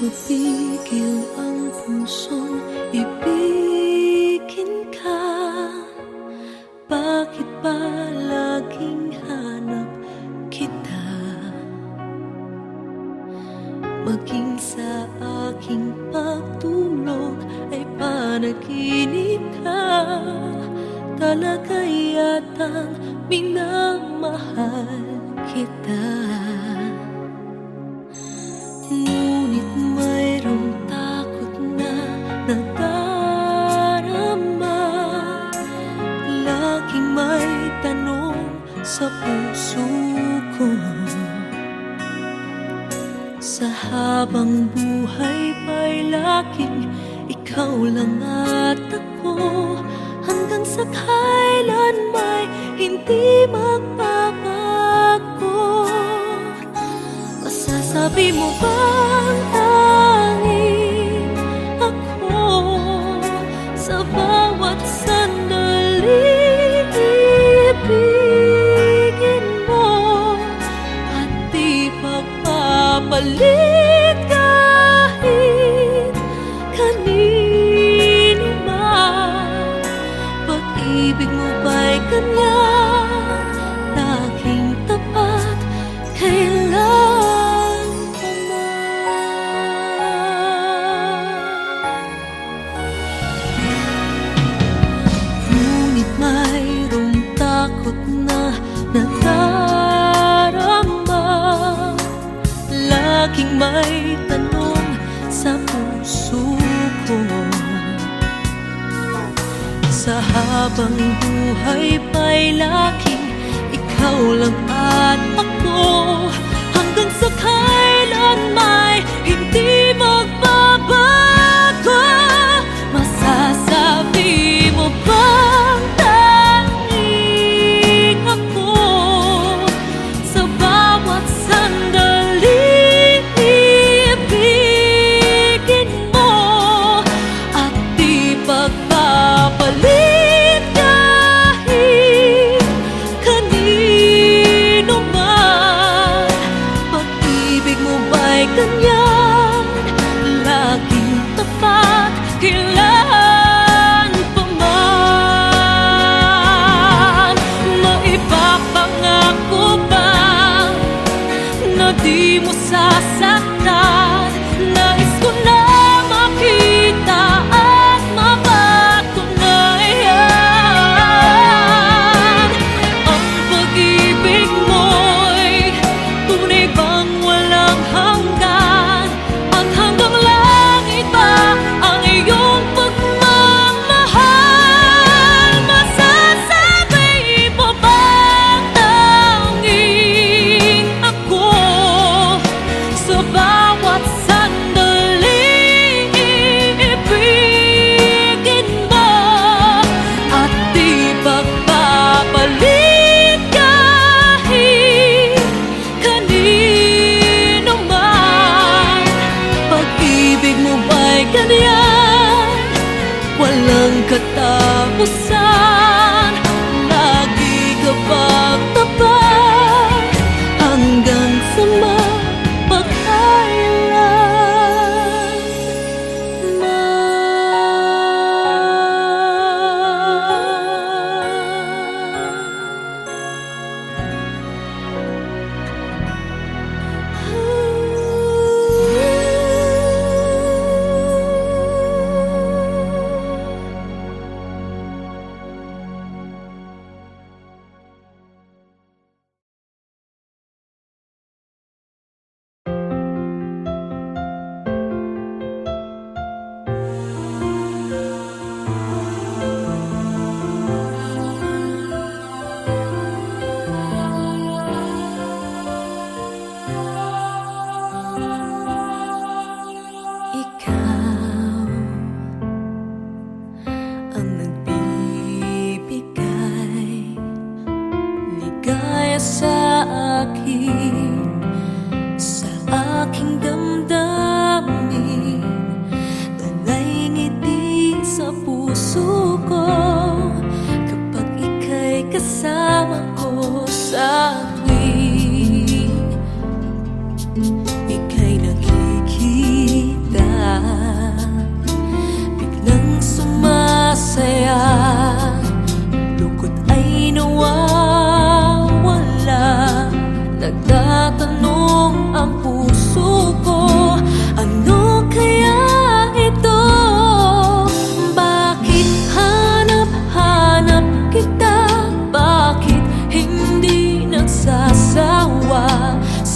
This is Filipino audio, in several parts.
mapigil ang pusong ibigin ka. Bakit ba laging hanap kita? Maging sa aking pagtulog ay panaginip ka. Talaga yatang minamahal kita. Ngunit mayroong takot na nadarama. Laging may tanong sa puso ko. Sa habang buhay pa'y laging ikaw lang at ako. Hanggang sa kailan may hindi magbabago. Masasabi mo bang tanging ako sa bawat sandali ibigin mo at di pagpapalit kahit kanino man? Pag-ibig mo ba'y ganyan, laging tapat, kailan pa man? Ngunit mayroong takot na nadarama. Laging may tanong sa puso ko. Sa habang buhay pa'y laging ikaw lang at ako. Hanggang sa kailan may hindi magbabago. Masasabi mo bang tanging ako sa bawat sandali ibigin mo at di pagpapalit kahit kanino man? Pag-ibig mo ba'y ganyan, laging tapat, kailan pa man? Maipapangako ba na di mo sasaktan? Nais ko na makita at mapatunayan. Ang pag-ibig mo'y tunay bang walang hanggan? At hanggang langit ba ang iyong pagmamahal? Masasabi mo bang tanging ako sa bawat sandali ibigin mo at di pagpapalit kahit kanino man? Pag-ibig mo ba'y ganyan, walang katapusan? Lagi ka bang tapat hanggang sa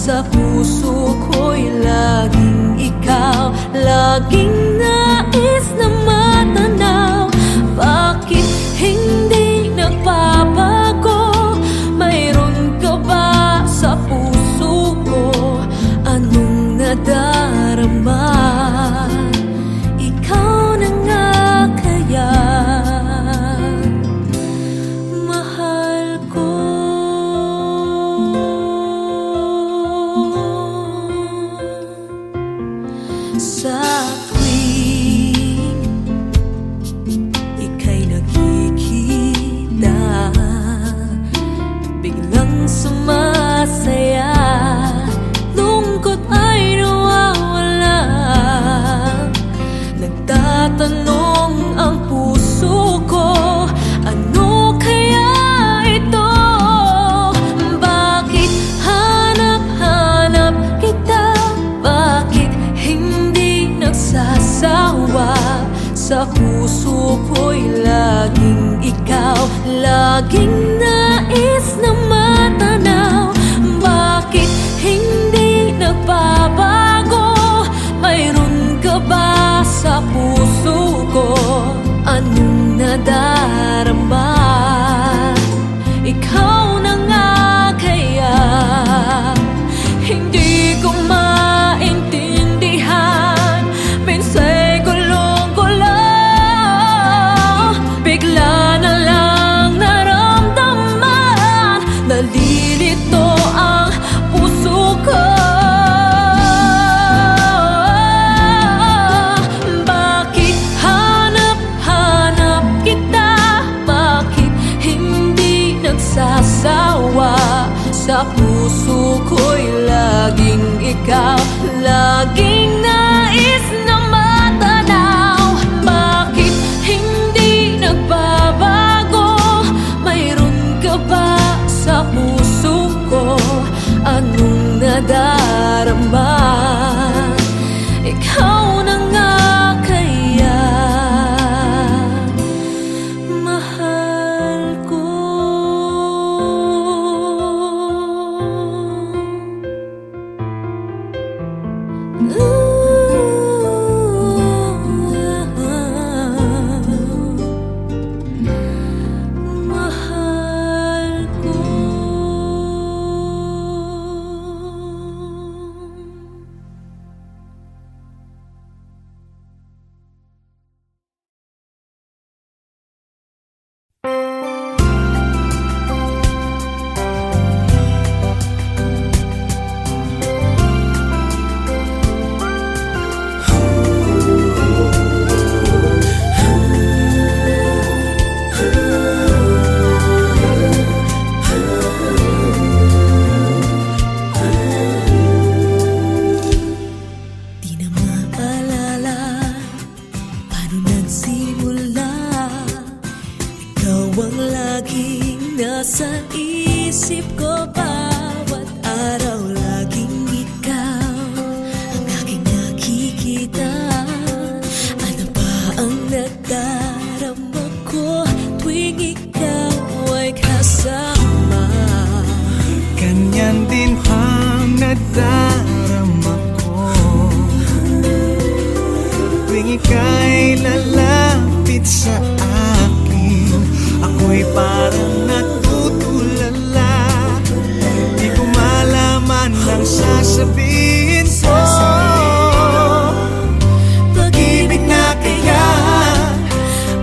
Sa puso ko'y laging ikaw, laging nais na matanaw. Bakit hindi nagbabago? Mayroon ka ba sa puso ko? Anong nadarama? Ikaw na nga kaya, mahal ko. Sa tuwing ika'y nakikita, biglang sumasaya, lungkot ay nawawala. Nagtatanong ang puso ko, ano kaya ito? Bakit hanap-hanap kita? Bakit hindi nagsasawa? Sa puso ko'y laging ikaw, laging nais na matanaw. Bakit hindi nagbabago? Mayroon ka ba sa puso ko? Anong nadarama? Ikaw na nga kaya, hindi ko maintindihan. Minsa'y gulong-gulang, bigla na lang naramdaman, nalilito ang puso ko. Bakit hanap-hanap kita? Bakit hindi nagsasawa? Sa puso ko'y laging ikaw, laging nais na matanaw. Bakit hindi nagbabago? Mayroon ka ba sa puso ko? Anong nadarama? Ikaw na nga kaya, mahal ko. Mahal ko. Di na maalala paano nagsimula. Ikaw ang laging nasa isip ko, bawat araw laging ikaw ang aking nakikita. Ano ba ang nadarama ko tuwing ikaw ay kasama? Ganyan din ang nadarama ko tuwing ika'y lalapit sa akin. Ako'y parang natutulala, di ko malaman ang sasabihin ko. Pag-ibig na kaya,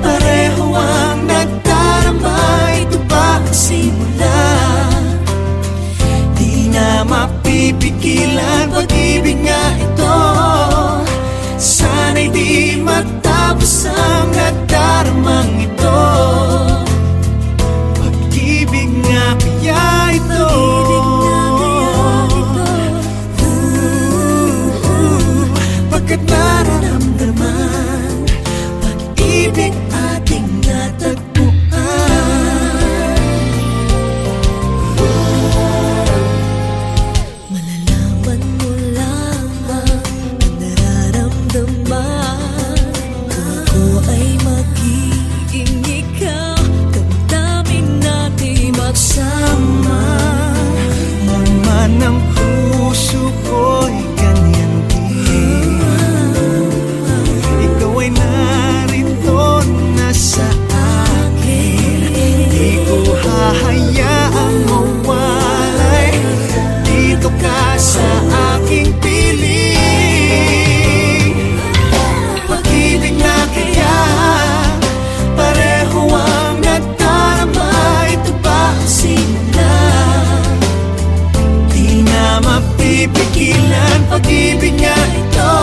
pareho ang nagdarama. Ito ba ang simula? Di na mapipigilan, pag-ibig nga ito. Sana'y di matapos ang nagdaramang ito. Pag-ibig nga kaya ito. Pag-ibig na kaya ito. ka sa aking piling. Pag-ibig na kaya pareho ang nadarama. Ito ba ang simula? Di na mapipigilan pag-ibig nga ito.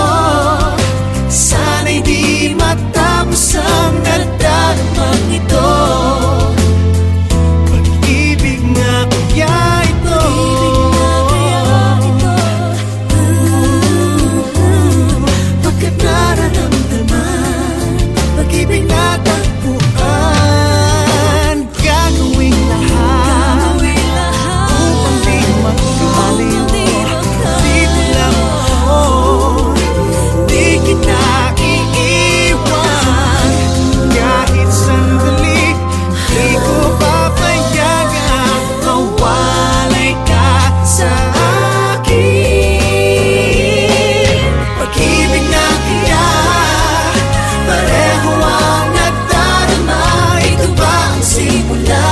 Sana'y di matapos ang nadaramang ito. Pag-ibig nga kaya ito. Pagkat nararamdaman pag-ibig na tagpuan. Gagawin lahat upang di magkaliw. Dito lang ako, di kita iiwan. Kahit sandali, di ko papayagan mawalay ka sa akin. Pag-ibig na kaya pareho ang nadarama. Ito ba ang simula?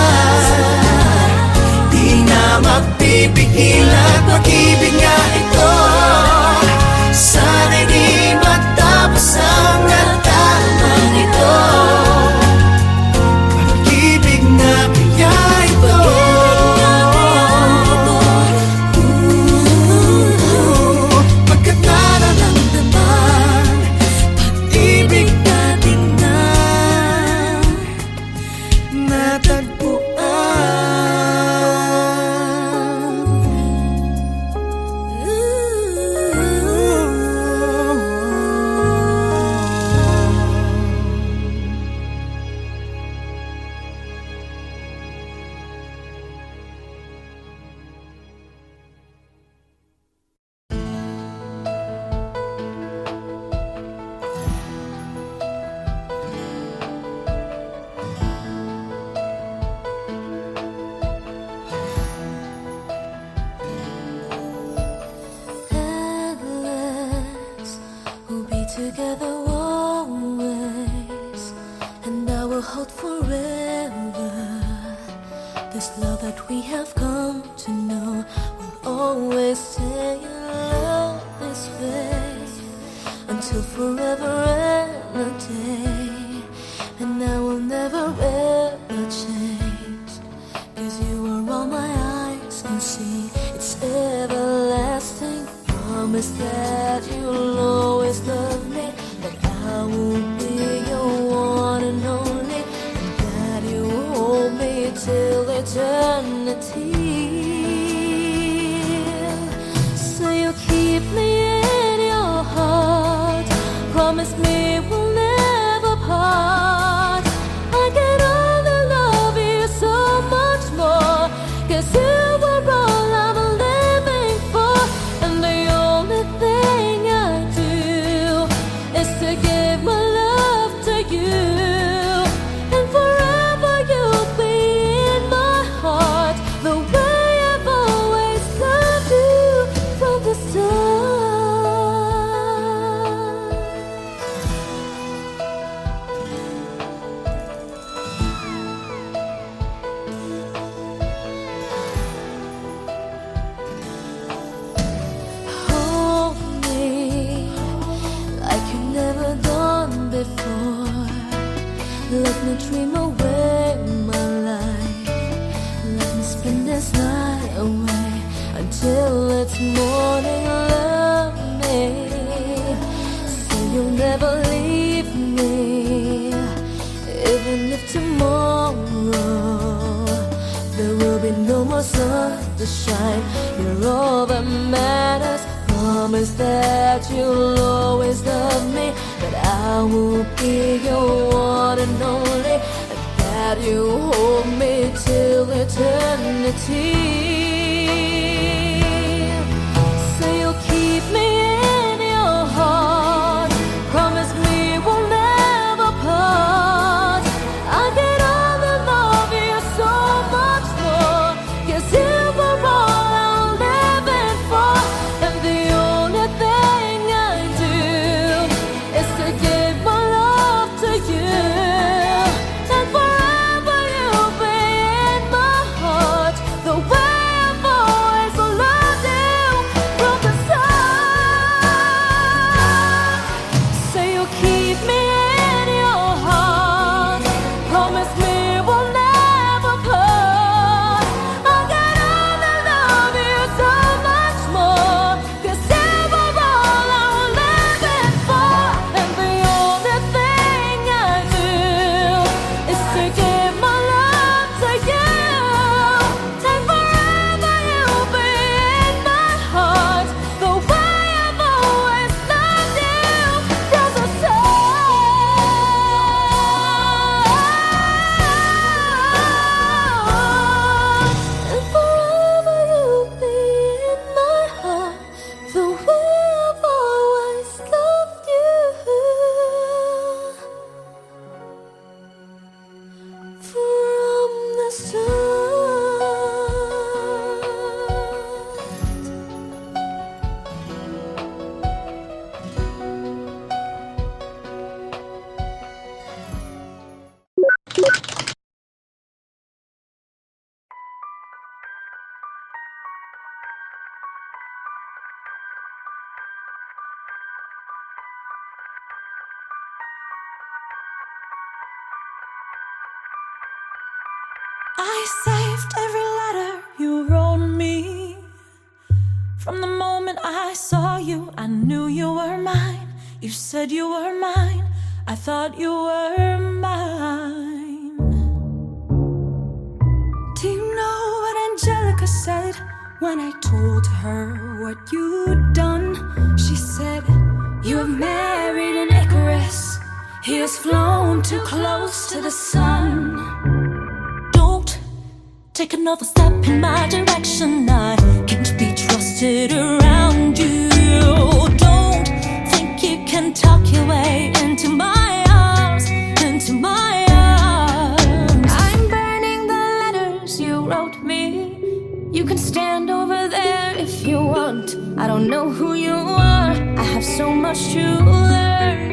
Di na mapipigilan pag-ibig nga ito. Sana'y di matapos ang nadaramang ito. Pag-ibig na kaya ito. Pagkat nararamdaman pag-ibig natin na endless. We'll be together always, and I will hold forever. This love that we have come to know will always stay in love this way until forever and a day. And I will never ever change, 'cause you are all my eyes can see. It's everlasting. Promise that you'll always love me, that I will be your one and only, and that you hold me till eternity. So you keep me in your heart. Promise me we'll never part. I can only love you so much more, 'cause you are all I'm living for. And the only thing I do is to give my love to you. And forever you'll be in my heart, the way I've always loved you from the start. Hold me like you've never done before. Let me dream away my life. Let me spend this night away until it's morning. Love me so you'll never leave me, even if tomorrow there will be no more sun to shine. You're all that matters. Promise that you'll always love me, that I will be your one and only, and that you hold me till eternity. So you'll keep me in your heart. Promise me we'll never part. I can only love you so much more, 'cause you were all I'm living for. And the only thing I do is to give my love to you. And forever you'll be in my heart, the way saved every letter you wrote me. From the moment I saw you, I knew you were mine. You said you were mine, I thought you were mine. Do you know what Angelica said when I told her what you'd done? She said, you have married an Icarus. He has flown too close to the sun. Don't take another step in my direction. I can't be trusted around you. Don't think you can talk your way into my arms, into my arms. I'm burning the letters you wrote me. You can stand over there if you want. I don't know who you are, I have so much to learn.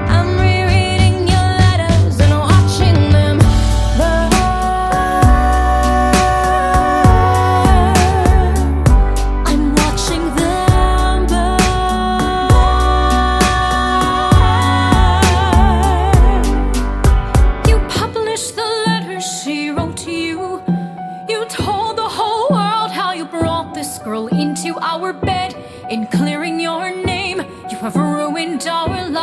I'm rereading your letters and watching them burn. I'm watching them burn. You published the letters she wrote to you. You told the whole world how you brought this girl into our bed. In clearing your name, you have ruined our lives.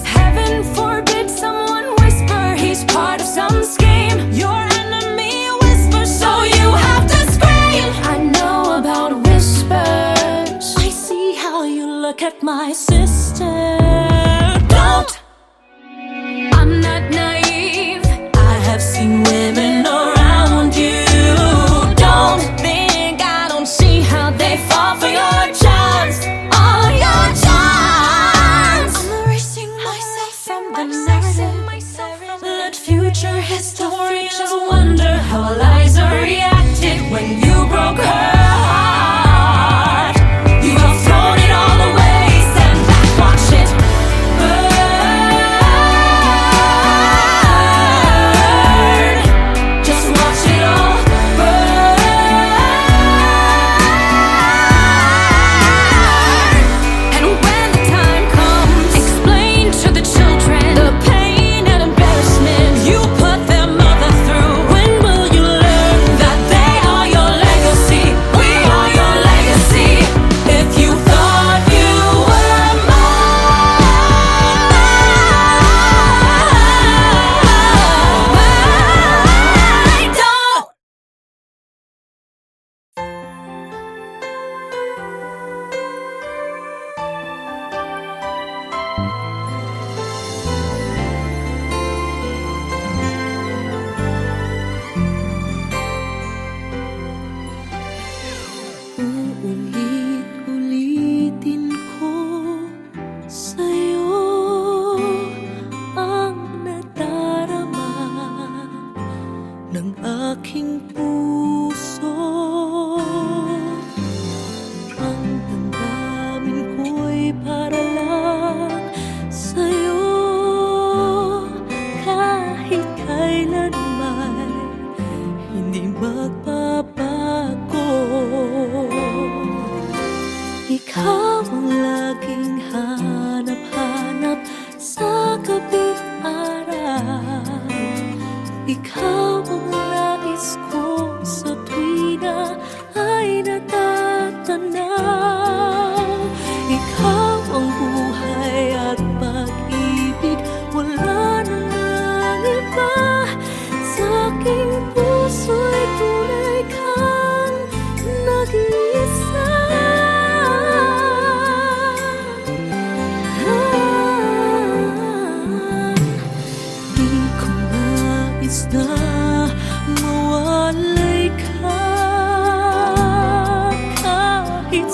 Heaven forbid someone whisper he's part of some scheme. Your enemy whispers, so you have to scream. I know about whispers. I see how you look at my sister. Don't! I'm not naive. I have seen women around you. Don't think I don't see how they fall for your charms, all your charms. I'm erasing myself from the narrative. Let future historians wonder how Eliza reacted when you broke her heart. You have thrown it all away, stand back, watch it burn. Just watch it all burn. And when the time comes, explain to the children the pain and embarrassment you put their mother through. When will you learn that they are your legacy? We are your legacy. If you thought you were mine, don't. Uulit-ulitin ko sa'yo ang nadarama ng aking puso. Ang damdamin ko'y para lang sa'yo. Kahit kailanman hindi magbabago. Ikaw ang laging hanap-hanap sa gabi't araw. Ikaw ang nais ko sa tuwina ay natatanaw. Ikaw ang buhay at pag-ibig, wala na nang iba. Sa aking puso'y tunay kang nag-iisa. Di ko nais na mawalay ka kahit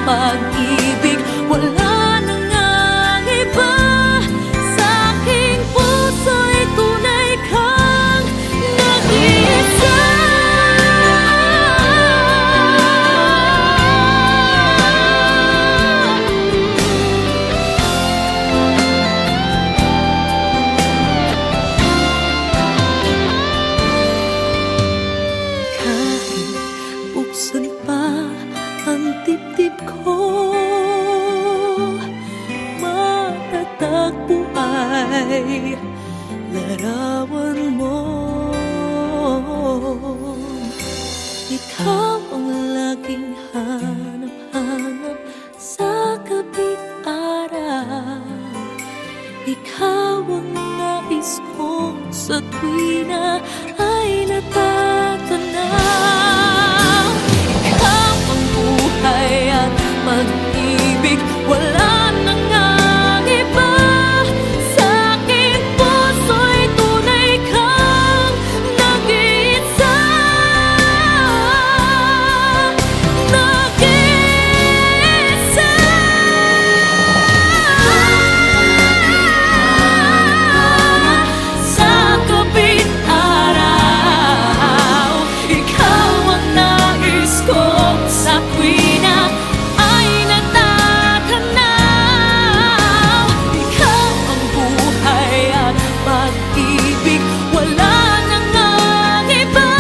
pag-ibig. Wala nang ang iba. Sa aking puso'y tunay kang nag-iisa. Kahit buksan pa ang dibdib ko, matatagpo ay larawan mo. Ikaw ang laging hanap-hanap sa gabi't araw. Ikaw ang nais kong sa tuwina ay natatanaw. Ikaw ang buhay at pag-ibig. Wala nang ang iba. Sa aking puso'y tunay kang nag-iisa. Nag-iisa. Sa gabi't araw, ikaw ang nais kong sa tuwina ay natatanaw. Ikaw ang buhay at pag-ibig. Wala nang ang iba.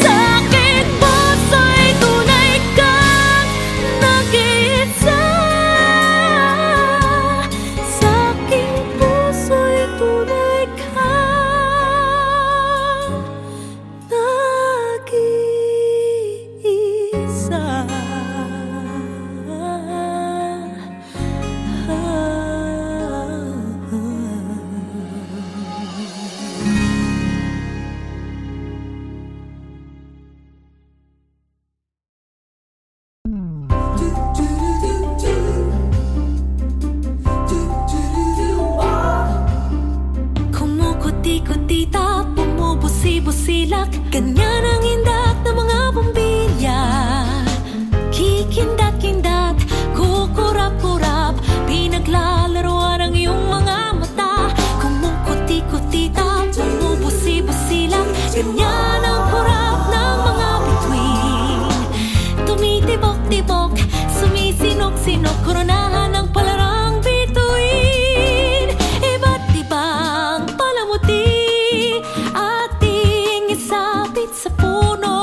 Sa aking puso'y tunay kang nag-iisa. Sa aking puso'y tunay kang nag-iisa. Kumukuti-kutita, bumubusi-busilak, ganyan ang indak ng mga bombilya. Kikindat-kindat, kukurap-kurap, pinaglalaroan ang iyong mga mata. Kumukuti-kutita, bumubusi-busilak, ganyan ang kurap ng mga bituin. Tumitibok-tibok, sumisinok-sinok, koronahan ng palarang bituin. Iba't ibang palamuti, ating isapit sa puno.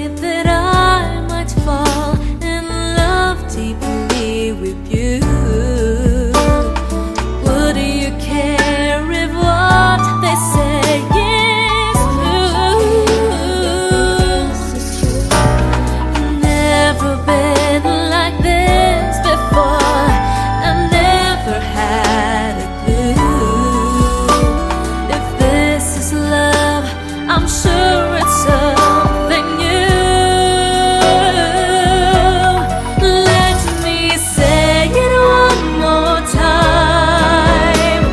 that I might fall in love deeply with you. Would you care if what they say is true? Never been like this before. I never had a clue. If this is love, I'm sure it's something new. Let me say it one more time.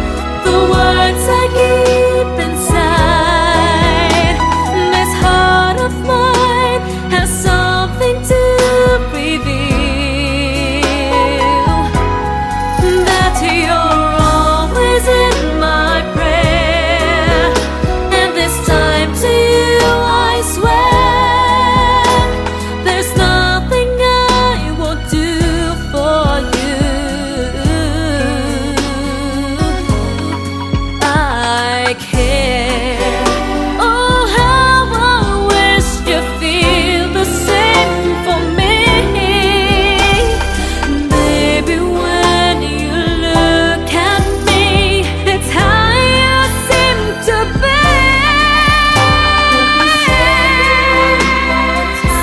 The words I keep inside. This heart of mine has something to reveal. That you're always in my prayer, and this time to you I swear, there's nothing I won't do for you. I care. Oh, how I wish you feel the same for me. Baby, when you look at me, it's how you seem to be.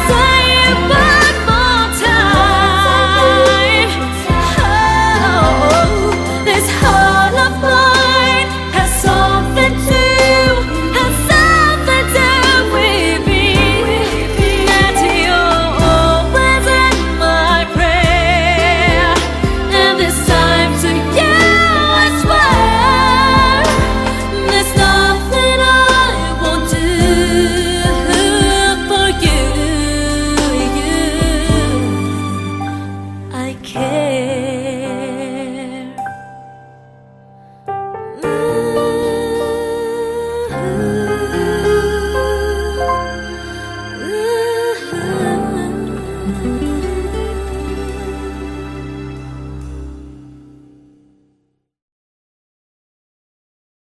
Say it one more time. Oh, this heart of mine has something to reveal. That you're always in my prayer, and this time to you I swear, there's nothing I won't do for you. I care. Ooh.